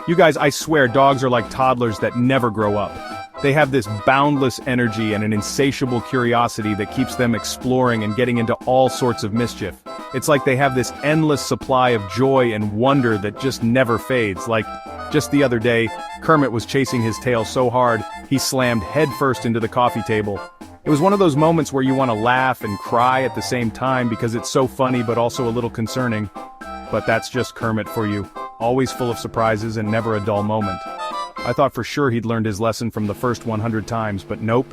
You guys, I swear dogs are like toddlers that never grow up. They have this boundless energy and an insatiable curiosity that keeps them exploring and getting into all sorts of mischief. It's like they have this endless supply of joy and wonder that just never fades. Like, just the other day, Kermit was chasing his tail so hard, he slammed headfirst into the coffee table. It was one of those moments where you want to laugh and cry at the same time because it's so funny but also a little concerning. But that's just Kermit for you, always full of surprises and never a dull moment. I thought for sure he'd learned his lesson from the first 100 times, but nope.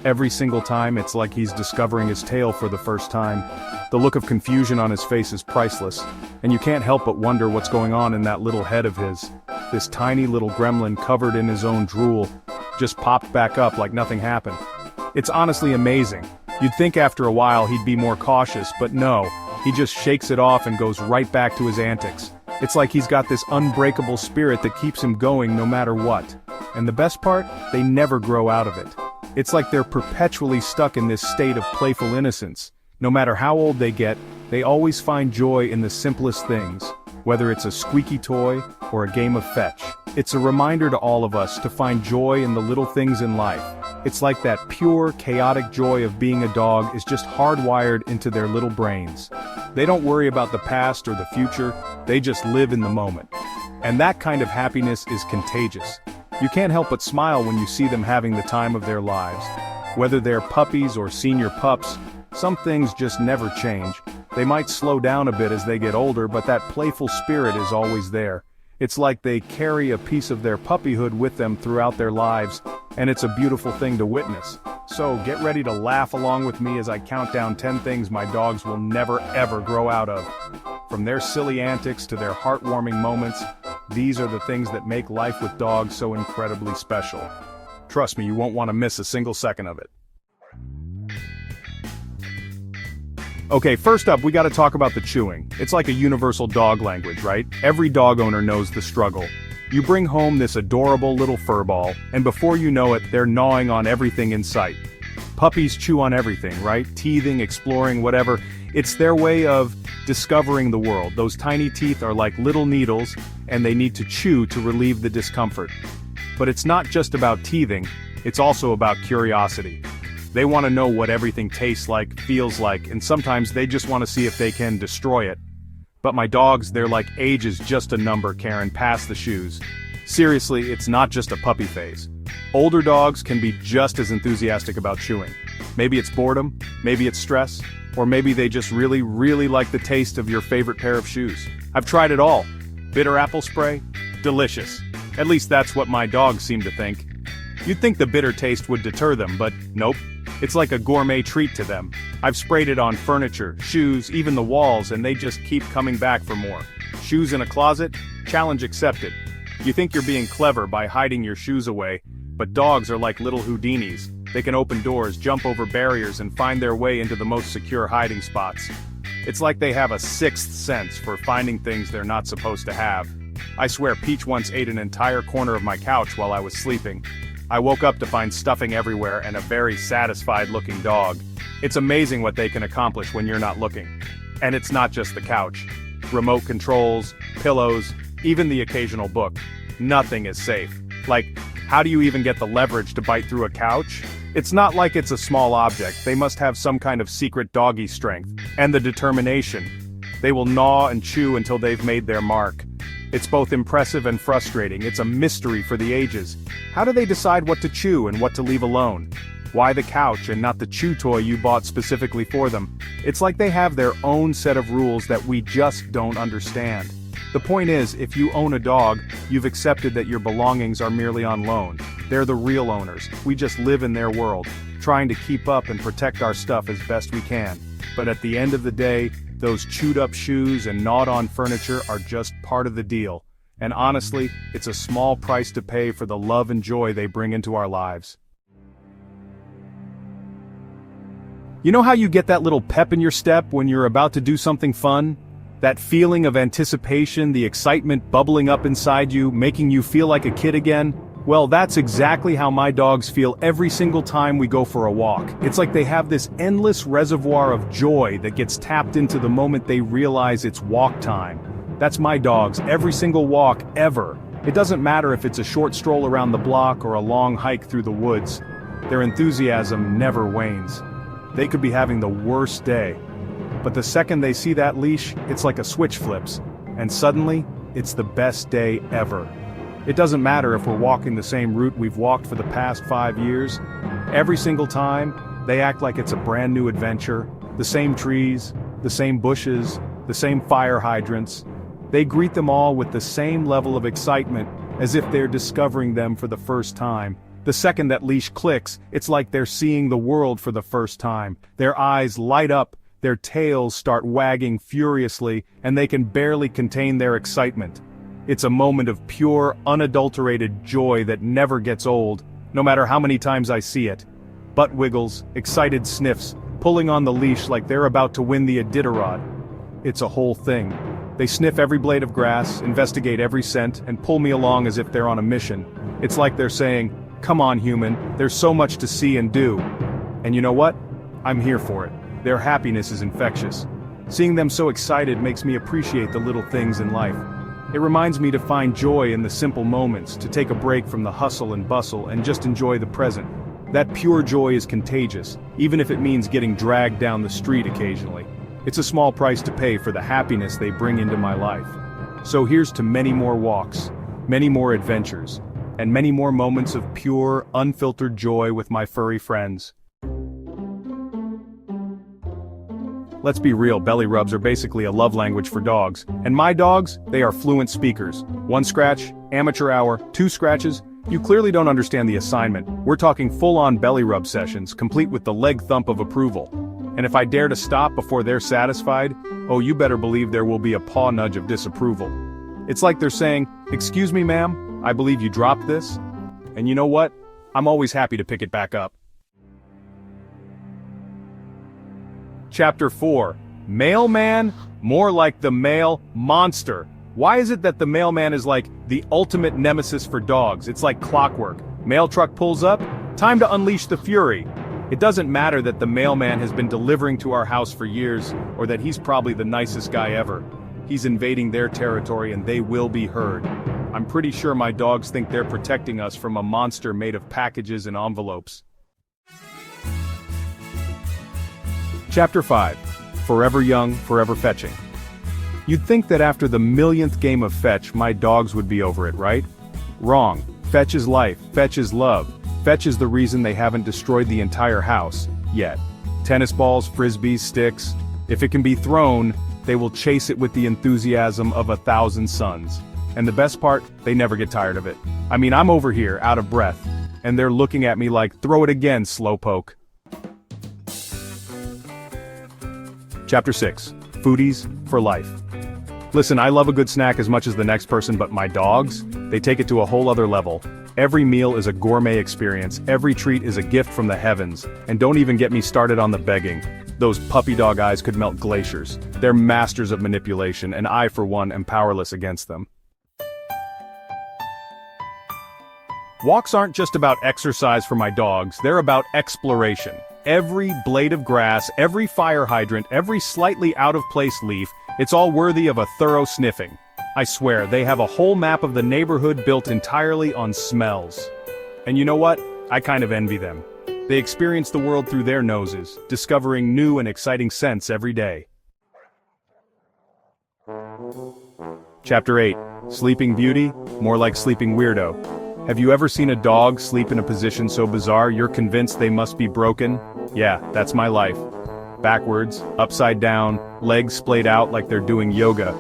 Every single time it's like he's discovering his tail for the first time. The look of confusion on his face is priceless, and you can't help but wonder what's going on in that little head of his. This tiny little gremlin covered in his own drool just popped back up like nothing happened. It's honestly amazing. You'd think after a while he'd be more cautious, but no, he just shakes it off and goes right back to his antics. It's like he's got this unbreakable spirit that keeps him going no matter what. And the best part, they never grow out of it. It's like they're perpetually stuck in this state of playful innocence. No matter how old they get, they always find joy in the simplest things, whether it's a squeaky toy or a game of fetch. It's a reminder to all of us to find joy in the little things in life. It's like that pure, chaotic joy of being a dog is just hardwired into their little brains. They don't worry about the past or the future, they just live in the moment. And that kind of happiness is contagious. You can't help but smile when you see them having the time of their lives. Whether they're puppies or senior pups, some things just never change. They might slow down a bit as they get older, but that playful spirit is always there. It's like they carry a piece of their puppyhood with them throughout their lives, and it's a beautiful thing to witness. So get ready to laugh along with me as I count down 10 things my dogs will never ever grow out of. From their silly antics to their heartwarming moments, these are the things that make life with dogs so incredibly special. Trust me, you won't want to miss a single second of it. Okay, first up, we gotta talk about the chewing. It's like a universal dog language, right? Every dog owner knows the struggle. You bring home this adorable little furball, and before you know it, they're gnawing on everything in sight. Puppies chew on everything, right? Teething, exploring, whatever. It's their way of discovering the world. Those tiny teeth are like little needles, and they need to chew to relieve the discomfort. But it's not just about teething, it's also about curiosity. They want to know what everything tastes like, feels like, and sometimes they just want to see if they can destroy it. But my dogs, they're like age is just a number, Karen, pass the shoes. Seriously, it's not just a puppy phase. Older dogs can be just as enthusiastic about chewing. Maybe it's boredom, maybe it's stress, or maybe they just really, really like the taste of your favorite pair of shoes. I've tried it all. Bitter apple spray? Delicious. At least that's what my dogs seem to think. You'd think the bitter taste would deter them, but nope. It's like a gourmet treat to them. I've sprayed it on furniture, shoes, even the walls, and they just keep coming back for more. Shoes in a closet? Challenge accepted. You think you're being clever by hiding your shoes away, but dogs are like little Houdinis. They can open doors, jump over barriers, and find their way into the most secure hiding spots. It's like they have a sixth sense for finding things they're not supposed to have. I swear Peach once ate an entire corner of my couch while I was sleeping. I woke up to find stuffing everywhere and a very satisfied-looking dog. It's amazing what they can accomplish when you're not looking. And it's not just the couch. Remote controls, pillows, even the occasional book. Nothing is safe. Like, how do you even get the leverage to bite through a couch? It's not like it's a small object. They must have some kind of secret doggy strength. And the determination. They will gnaw and chew until they've made their mark. It's both impressive and frustrating. It's a mystery for the ages. How do they decide what to chew and what to leave alone? Why the couch and not the chew toy you bought specifically for them? It's like they have their own set of rules that we just don't understand. The point is, if you own a dog, you've accepted that your belongings are merely on loan. They're the real owners. We just live in their world, trying to keep up and protect our stuff as best we can. But at the end of the day, those chewed-up shoes and gnawed-on furniture are just part of the deal. And honestly, it's a small price to pay for the love and joy they bring into our lives. You know how you get that little pep in your step when you're about to do something fun? That feeling of anticipation, the excitement bubbling up inside you, making you feel like a kid again? Well, that's exactly how my dogs feel every single time we go for a walk. It's like they have this endless reservoir of joy that gets tapped into the moment they realize it's walk time. That's my dogs, every single walk, ever. It doesn't matter if it's a short stroll around the block or a long hike through the woods. Their enthusiasm never wanes. They could be having the worst day. But the second they see that leash, it's like a switch flips. And suddenly, it's the best day ever. It doesn't matter if we're walking the same route we've walked for the past 5 years. Every single time, they act like it's a brand new adventure. The same trees, the same bushes, the same fire hydrants. They greet them all with the same level of excitement, as if they're discovering them for the first time. The second that leash clicks, it's like they're seeing the world for the first time. Their eyes light up, their tails start wagging furiously, and they can barely contain their excitement. It's a moment of pure, unadulterated joy that never gets old, no matter how many times I see it. Butt wiggles, excited sniffs, pulling on the leash like they're about to win the Iditarod. It's a whole thing. They sniff every blade of grass, investigate every scent, and pull me along as if they're on a mission. It's like they're saying, "Come on, human, there's so much to see and do." And you know what? I'm here for it. Their happiness is infectious. Seeing them so excited makes me appreciate the little things in life. It reminds me to find joy in the simple moments, to take a break from the hustle and bustle and just enjoy the present. That pure joy is contagious, even if it means getting dragged down the street occasionally. It's a small price to pay for the happiness they bring into my life. So here's to many more walks, many more adventures, and many more moments of pure, unfiltered joy with my furry friends. Let's be real, belly rubs are basically a love language for dogs. And my dogs, they are fluent speakers. 1 scratch, amateur hour, 2 scratches. You clearly don't understand the assignment. We're talking full-on belly rub sessions, complete with the leg thump of approval. And if I dare to stop before they're satisfied, oh, you better believe there will be a paw nudge of disapproval. It's like they're saying, "Excuse me, ma'am, I believe you dropped this." And you know what? I'm always happy to pick it back up. Chapter 4. Mailman? More like the mail monster. Why is it that the mailman is like the ultimate nemesis for dogs? It's like clockwork. Mail truck pulls up, time to unleash the fury. It doesn't matter that the mailman has been delivering to our house for years, or that he's probably the nicest guy ever. He's invading their territory and they will be heard. I'm pretty sure my dogs think they're protecting us from a monster made of packages and envelopes. Chapter 5. Forever Young, Forever Fetching. You'd think that after the millionth game of fetch, my dogs would be over it, right? Wrong. Fetch is life, fetch is love. Fetch is the reason they haven't destroyed the entire house, yet. Tennis balls, frisbees, sticks. If it can be thrown, they will chase it with the enthusiasm of 1,000 suns. And the best part, they never get tired of it. I mean, I'm over here, out of breath, and they're looking at me like, "Throw it again, slowpoke." Chapter 6. Foodies For Life. Listen, I love a good snack as much as the next person, but my dogs, they take it to a whole other level. Every meal is a gourmet experience, every treat is a gift from the heavens, and don't even get me started on the begging. Those puppy dog eyes could melt glaciers. They're masters of manipulation, and I, for one, am powerless against them. Walks aren't just about exercise for my dogs, they're about exploration. Every blade of grass, every fire hydrant, every slightly out-of-place leaf, it's all worthy of a thorough sniffing. I swear, they have a whole map of the neighborhood built entirely on smells. And you know what? I kind of envy them. They experience the world through their noses, discovering new and exciting scents every day. Chapter 8. Sleeping Beauty? More like Sleeping Weirdo. Have you ever seen a dog sleep in a position so bizarre you're convinced they must be broken? Yeah, that's my life. Backwards, upside down, legs splayed out like they're doing yoga.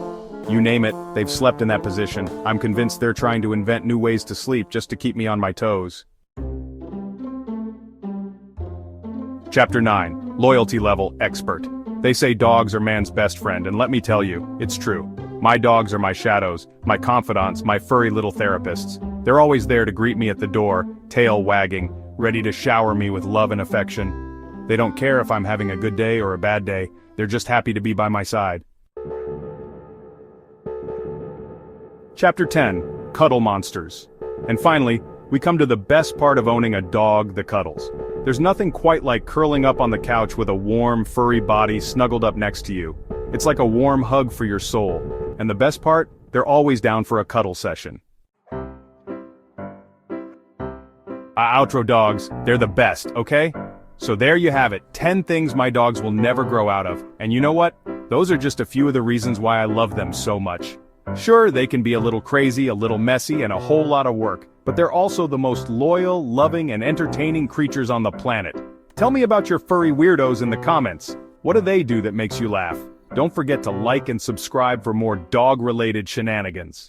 You name it, they've slept in that position. I'm convinced they're trying to invent new ways to sleep just to keep me on my toes. Chapter 9. Loyalty Level Expert. They say dogs are man's best friend, and let me tell you, it's true. My dogs are my shadows, my confidants, my furry little therapists. They're always there to greet me at the door, tail wagging, ready to shower me with love and affection. They don't care if I'm having a good day or a bad day, they're just happy to be by my side. Chapter 10. Cuddle Monsters. And finally, we come to the best part of owning a dog, the cuddles. There's nothing quite like curling up on the couch with a warm, furry body snuggled up next to you. It's like a warm hug for your soul. And the best part, they're always down for a cuddle session. Outro dogs, they're the best, okay? So there you have it, 10 things my dogs will never grow out of. And you know what? Those are just a few of the reasons why I love them so much. Sure, they can be a little crazy, a little messy, and a whole lot of work, but they're also the most loyal, loving, and entertaining creatures on the planet. Tell me about your furry weirdos in the comments. What do they do that makes you laugh? Don't forget to like and subscribe for more dog-related shenanigans.